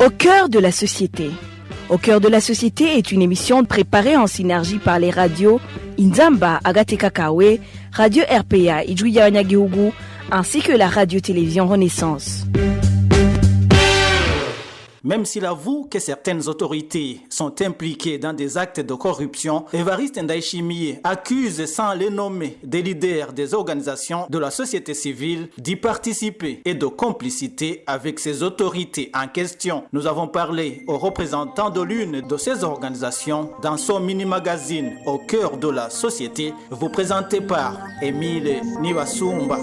Au cœur de la société. Au cœur de la société est une émission préparée en synergie par les radios Inzamba, Agatekakawe, Radio RPA, Ijouya-Wanyagihugu, ainsi que la radio-télévision Renaissance. Même s'il avoue que certaines autorités sont impliquées dans des actes de corruption, Évariste Ndayishimiye accuse sans les nommer des leaders des organisations de la société civile d'y participer et de complicité avec ces autorités en question. Nous avons parlé aux représentants de l'une de ces organisations dans son mini-magazine Au cœur de la société, vous présenté par Émile Nivasumba.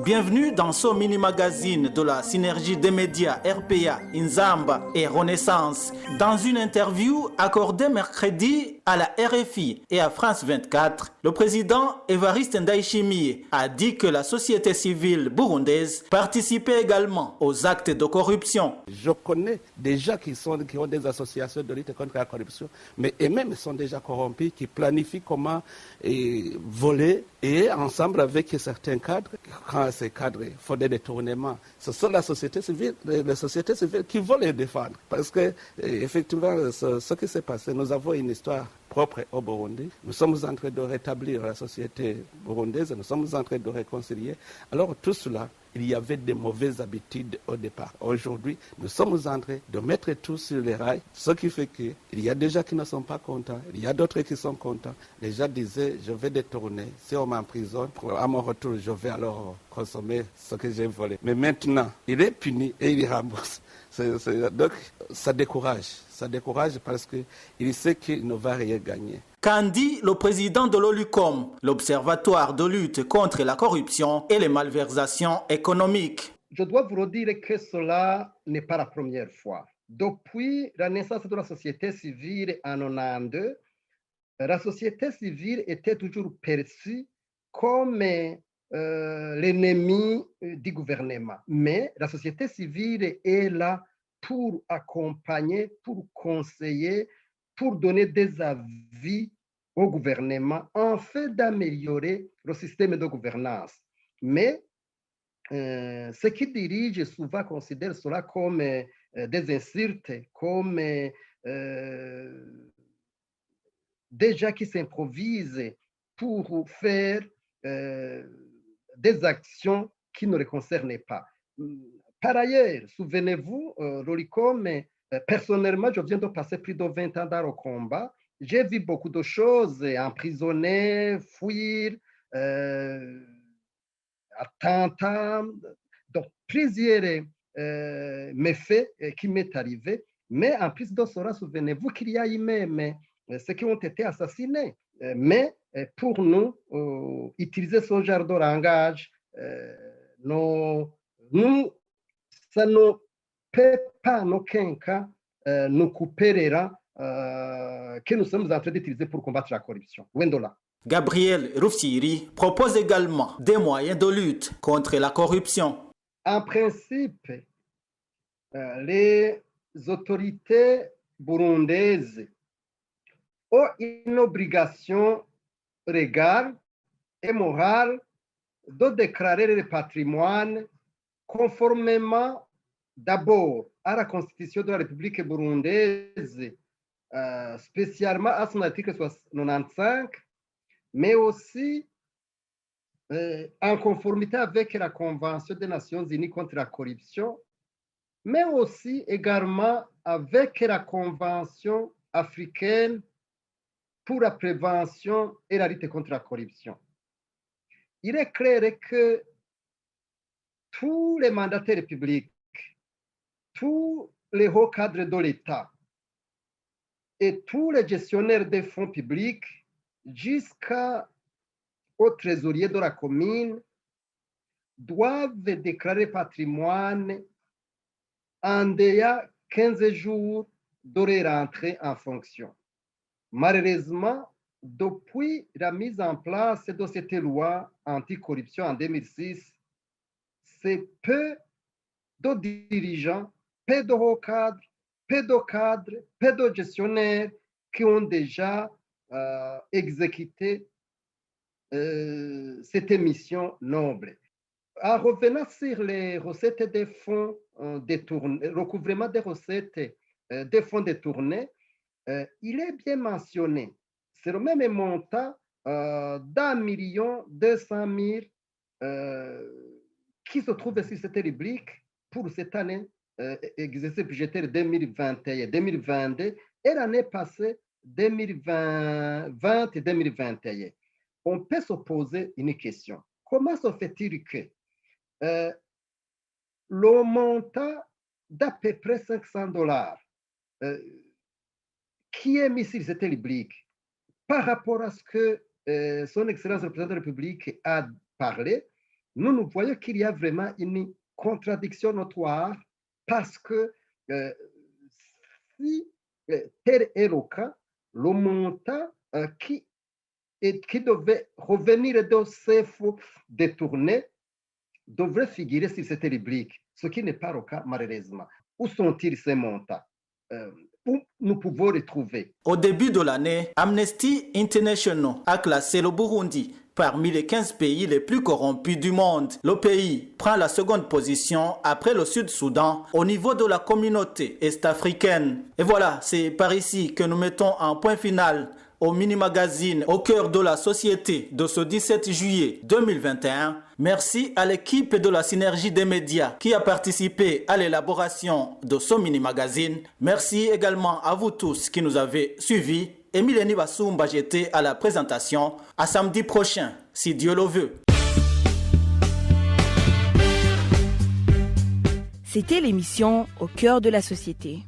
Bienvenue dans ce mini-magazine de la synergie des médias RPA, Inzamba et Renaissance. Dans une interview accordée mercredi à la RFI et à France 24, le président Évariste Ndayishimiye a dit que la société civile burundaise participait également aux actes de corruption. Je connais des gens qui ont des associations de lutte contre la corruption, mais eux-mêmes sont déjà corrompus, qui planifient comment voler et ensemble avec certains cadres, quand ces cadres font des détournements, ce sont les sociétés civiles qui vont les défendre. Parce que, effectivement, ce qui s'est passé, nous avons une histoire propre au Burundi. Nous sommes en train de rétablir la société burundaise, nous sommes en train de réconcilier. Alors, tout cela, il y avait des mauvaises habitudes au départ. Aujourd'hui, nous sommes en train de mettre tout sur les rails, ce qui fait qu'il y a des gens qui ne sont pas contents, il y a d'autres qui sont contents. Les gens disaient, je vais détourner, si on m'emprisonne, à mon retour, je vais alors consommer ce que j'ai volé. Mais maintenant, il est puni et il rembourse. Donc, ça décourage parce qu'il sait qu'il ne va rien gagner. Qu'en dit le président de l'OLUCOM, l'Observatoire de lutte contre la corruption et les malversations économiques? Je dois vous redire que cela n'est pas la première fois. Depuis la naissance de la société civile en 1992, la société civile était toujours perçue comme l'ennemi du gouvernement. Mais la société civile est là pour accompagner, pour conseiller, pour donner des avis au gouvernement en fait d'améliorer le système de gouvernance. Mais ceux qui dirigent souvent considèrent cela comme des insultes, comme des gens qui s'improvisent pour faire des actions qui ne les concernent pas. Par ailleurs, souvenez-vous, l'OLUCOM, personnellement, je viens de passer plus de 20 ans dans le combat. J'ai vu beaucoup de choses, emprisonner, fuir, attentats, donc plusieurs méfaits qui m'est arrivé. Mais en plus de cela, souvenez-vous qu'il y a eu même ceux qui ont été assassinés. Mais pour nous, utiliser ce genre de langage, ça ne peut pas en aucun cas nous couper les rangs que nous sommes en train d'utiliser pour combattre la corruption. Wendola. Gabriel Rufsiri propose également des moyens de lutte contre la corruption. En principe, les autorités burundaises ont une obligation légale et morale de déclarer le patrimoine conformément d'abord à la Constitution de la République burundaise, spécialement à son article 95, mais aussi en conformité avec la Convention des Nations Unies contre la corruption, mais aussi également avec la Convention africaine pour la prévention et la lutte contre la corruption. Il est clair que tous les mandataires publics, tous les hauts cadres de l'État et tous les gestionnaires des fonds publics jusqu'au trésorier de la commune doivent déclarer patrimoine en déjà 15 jours de leur entrée en fonction. Malheureusement, depuis la mise en place de cette loi anticorruption en 2006, c'est peu de dirigeants, peu de hauts cadres, peu de gestionnaires qui ont déjà exécuté cette mission noble. En revenant sur les recettes des fonds détournés, recouvrement des recettes des fonds détournés, il est bien mentionné. C'est le même montant d'1,2 million qui se trouve sur cette rubrique pour cette année exercice budgétaire 2021-2022 et l'année passée 2020 et 2021. On peut se poser une question. Comment se fait-il que le montant d'à peu près $500 qui est mis sur cette rubrique par rapport à ce que son Excellence le Président de la République a parlé, nous voyons qu'il y a vraiment une contradiction notoire parce que si tel est le cas, le montant qui devait revenir de ces fonds détournés devrait figurer sur cette rubrique, ce qui n'est pas le cas malheureusement. Où sont-ils ces montants? Où nous pouvons les trouver? Au début de l'année, Amnesty International a classé le Burundi parmi les 15 pays les plus corrompus du monde. Le pays prend la seconde position après le Sud-Soudan au niveau de la communauté est-africaine. Et voilà, c'est par ici que nous mettons un point final au mini-magazine au cœur de la société de ce 17 juillet 2021. Merci à l'équipe de la Synergie des médias qui a participé à l'élaboration de ce mini-magazine. Merci également à vous tous qui nous avez suivis. Émile Nibassoumba, j'étais à la présentation. À samedi prochain, si Dieu le veut. C'était l'émission Au cœur de la société.